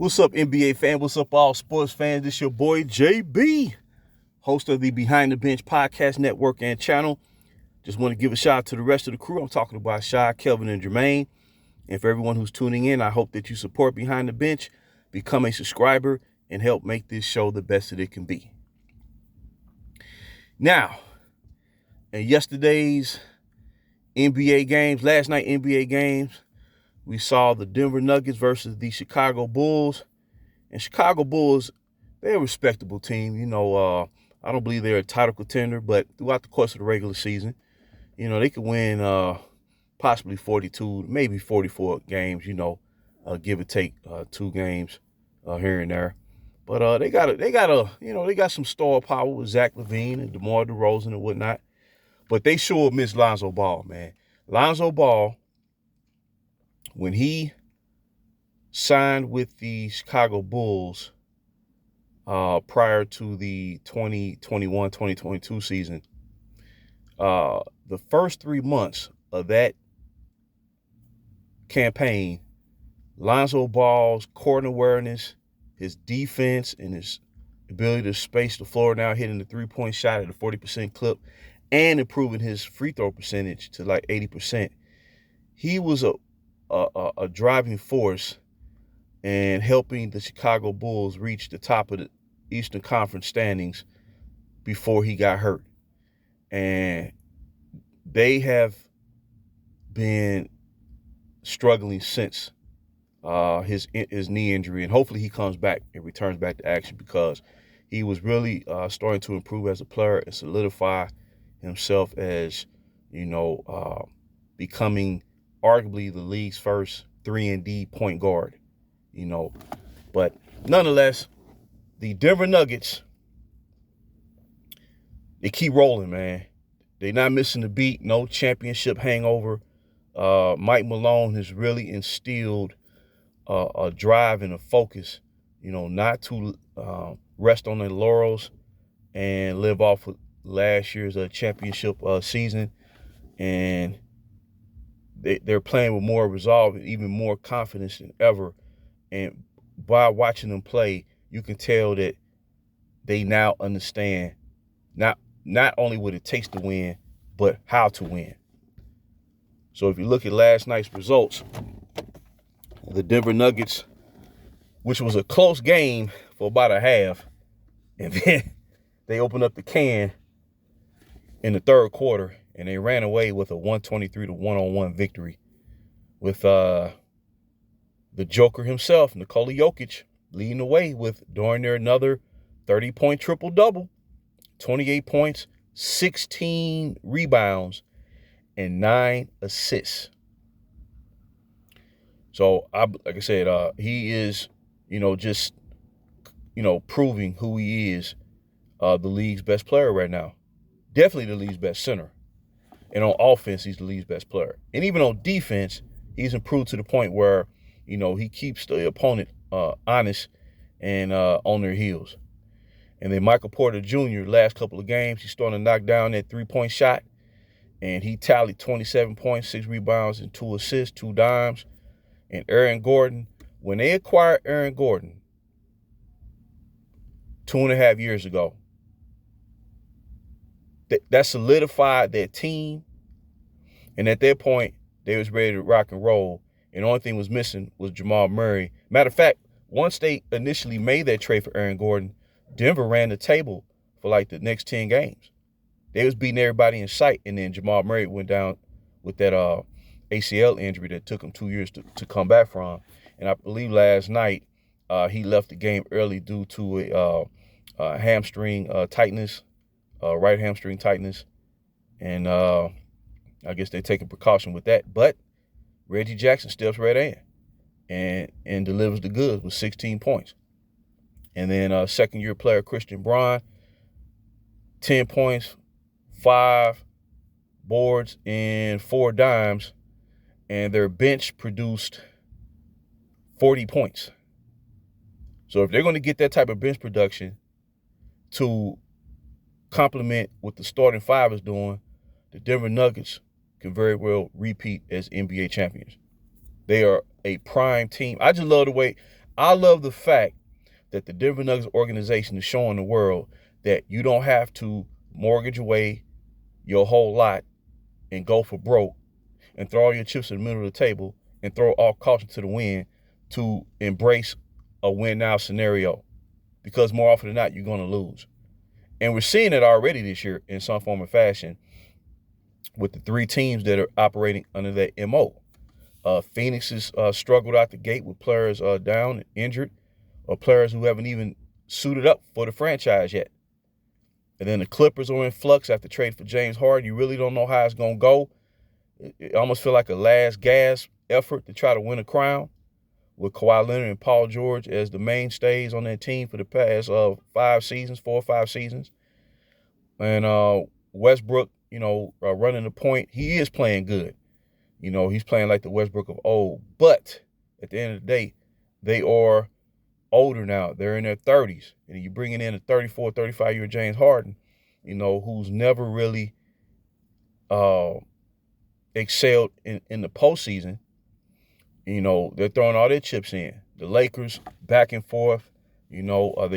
What's up, NBA fan? What's up, all sports fans? This your boy, JB, host of the Behind the Bench podcast network and channel. Just want to give a shout out to the rest of the crew. I'm talking about Shy, Kelvin, and Jermaine. And for everyone who's tuning in, I hope that you support Behind the Bench, become a subscriber, and help make this show the best that it can be. Now, in yesterday's NBA games, last night NBA games, we saw the Denver Nuggets versus the Chicago Bulls. And Chicago Bulls, they're a respectable team. I don't believe they're a title contender, but throughout the course of the regular season, they could win possibly 42, maybe 44 games, give or take 2 games here and there. But they got some star power with Zach LaVine and DeMar DeRozan and whatnot. But they sure miss Lonzo Ball, man. Lonzo Ball, when he signed with the Chicago Bulls prior to the 2021-2022 season, the first 3 months of that campaign, Lonzo Ball's court awareness, his defense, and his ability to space the floor, now hitting the three-point shot at a 40% clip and improving his free throw percentage to like 80%. He was a driving force and helping the Chicago Bulls reach the top of the Eastern Conference standings before he got hurt. And they have been struggling since his knee injury, and hopefully he comes back and returns back to action, because he was really starting to improve as a player and solidify himself as, becoming arguably the league's first 3-and-D point guard. But nonetheless, the Denver Nuggets, they keep rolling, man. They're not missing a beat. No championship hangover. Mike Malone has really instilled a drive and a focus, not to rest on their laurels and live off of last year's championship season. And they're playing with more resolve and even more confidence than ever. And by watching them play, you can tell that they now understand not only what it takes to win, but how to win. So if you look at last night's results, the Denver Nuggets, which was a close game for about a half, and then they opened up the can in the third quarter, and they ran away with a 123-101 victory with the Joker himself, Nikola Jokic, leading the way with darn near another 30-point triple-double, 28 points, 16 rebounds, and 9 assists. So, like I said, he is, just, proving who he is, the league's best player right now. Definitely the league's best center. And on offense, he's the league's best player. And even on defense, he's improved to the point where, he keeps the opponent honest and on their heels. And then Michael Porter Jr., last couple of games, he's starting to knock down that three-point shot. And he tallied 27 points, 6 rebounds, and 2 assists, 2 dimes. And Aaron Gordon, when they acquired Aaron Gordon 2.5 years ago, that solidified their team. And at that point, they was ready to rock and roll. And the only thing was missing was Jamal Murray. Matter of fact, once they initially made that trade for Aaron Gordon, Denver ran the table for like the next 10 games. They was beating everybody in sight, and then Jamal Murray went down with that ACL injury that took him 2 years to come back from. And I believe last night he left the game early due to a hamstring tightness, right hamstring tightness. And I guess they're taking precaution with that. But Reggie Jackson steps right in and delivers the goods with 16 points. And then second-year player Christian Braun, 10 points, 5 boards, and 4 dimes. And their bench produced 40 points. So if they're going to get that type of bench production to complement what the starting 5 is doing, the Denver Nuggets can very well repeat as NBA champions. They are a prime team. I just love the way, I love the fact that the Denver Nuggets organization is showing the world that you don't have to mortgage away your whole lot and go for broke and throw all your chips in the middle of the table and throw all caution to the wind to embrace a win now scenario, because more often than not, you're going to lose. And we're seeing it already this year in some form or fashion with the three teams that are operating under that MO. Phoenix has struggled out the gate with players down, injured, or players who haven't even suited up for the franchise yet. And then the Clippers are in flux after trade for James Harden. You really don't know how it's going to go. It almost feel like a last gasp effort to try to win a crown with Kawhi Leonard and Paul George as the mainstays on that team for the past 4 or 5 seasons. And Westbrook, running the point, he is playing good. He's playing like the Westbrook of old. But at the end of the day, they are older now. They're in their 30s. And you're bringing in a 34, 35-year James Harden, who's never really excelled in the postseason. They're throwing all their chips in. The Lakers, back and forth. They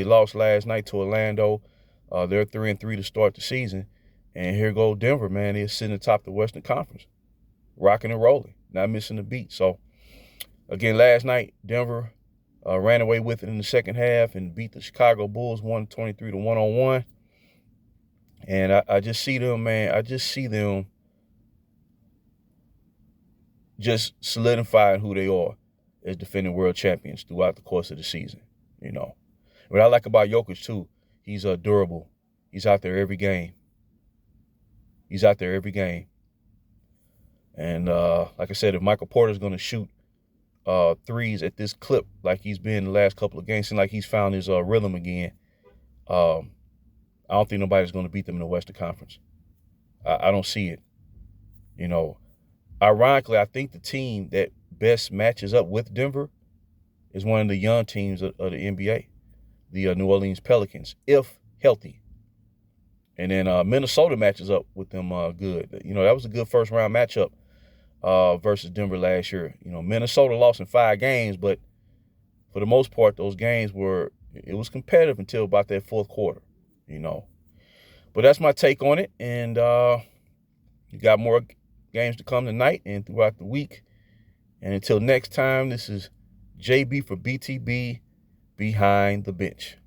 lost last night to Orlando. They're 3-3 to start the season. And here go Denver, man. They're sitting atop the Western Conference, rocking and rolling, not missing a beat. So, again, last night, Denver ran away with it in the second half and beat the Chicago Bulls 123 to 101. And I just see them, man. I just see them just solidifying who they are as defending world champions throughout the course of the season. What I like about Jokic, too, he's durable. He's out there every game. And like I said, if Michael Porter's going to shoot threes at this clip like he's been the last couple of games, seems like he's found his rhythm again, I don't think nobody's going to beat them in the Western Conference. I don't see it. Ironically, I think the team that best matches up with Denver is one of the young teams of the NBA, the New Orleans Pelicans, if healthy. And then Minnesota matches up with them good. That was a good first-round matchup versus Denver last year. Minnesota lost in 5 games, but for the most part, those games it was competitive until about that fourth quarter, But that's my take on it. And you got more games to come tonight and throughout the week. And until next time, this is JB for BTB Behind the Bench.